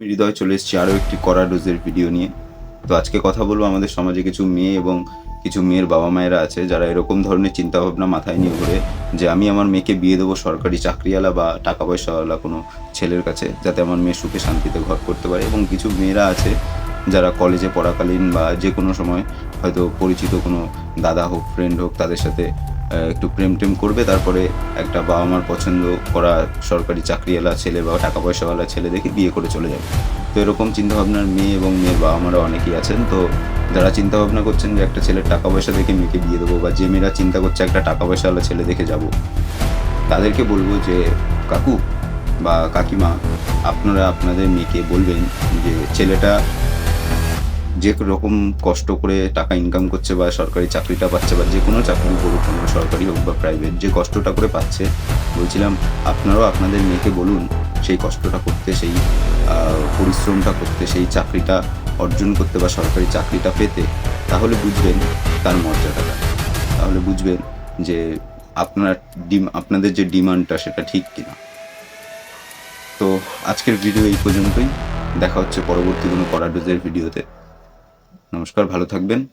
হৃদয় চলে এসেছি আরও একটি কড়া ডোজের ভিডিও নিয়ে। তো আজকে কথা বলবো আমাদের সমাজে কিছু মেয়ে এবং কিছু মেয়ের বাবা-মায়েরা আছে যারা এরকম ধরনের চিন্তাভাবনা মাথায় নিয়ে ঘোরে যে আমি আমার মেয়েকে বিয়ে দেবো সরকারি চাকরিওয়ালা বা টাকা পয়সাওয়ালা কোনো ছেলের কাছে, যাতে আমার মেয়ে সুখে শান্তিতে ঘর করতে পারে। এবং কিছু মেয়েরা আছে যারা কলেজে পড়াকালীন বা যেকোনো সময় হয়তো পরিচিত কোনো দাদা হোক, ফ্রেন্ড হোক, তাদের সাথে একটু প্রেম-টেম করবে। তারপরে একটা বাবা-মার পছন্দ করা সরকারি চাকরিওয়ালা ছেলে বা টাকা পয়সাওয়ালা ছেলে দেখে বিয়ে করে চলে যাবে। তো এরকম চিন্তাভাবনার মেয়ে এবং মেয়ের বাবা-মারা অনেকেই আছেন। তো যারা চিন্তাভাবনা করছেন যে একটা ছেলের টাকা পয়সা দেখে মেয়েকে বিয়ে দেবো, বা যে মেয়েরা চিন্তা করছে একটা টাকা পয়সাওয়ালা ছেলে দেখে যাবো, তাদেরকে বলবো যে কাকু বা কাকিমা, আপনারা আপনাদের মেয়েকে বলবেন যে ছেলেটা যে রকম কষ্ট করে টাকা ইনকাম করছে বা সরকারি চাকরিটা পাচ্ছে বা যেকোনো চাকরি করুক না কেন, সরকারি হোক বা প্রাইভেট, যে কষ্টটা করে পাচ্ছে, বলছিলাম আপনারাও আপনাদের মেয়েকে বলুন সেই কষ্টটা করতে, সেই পরিশ্রমটা করতে, সেই চাকরিটা অর্জন করতে বা সরকারি চাকরিটা পেতে। তাহলে বুঝবেন তার মর্যাদাটা। তাহলে বুঝবেন যে আপনাদের যে ডিমান্ডটা সেটা ঠিক কিনা। তো আজকের ভিডিও এই পর্যন্তই। দেখা হচ্ছে পরবর্তী কোনো কড়া ডোজের ভিডিওতে। নমস্কার, ভালো থাকবেন।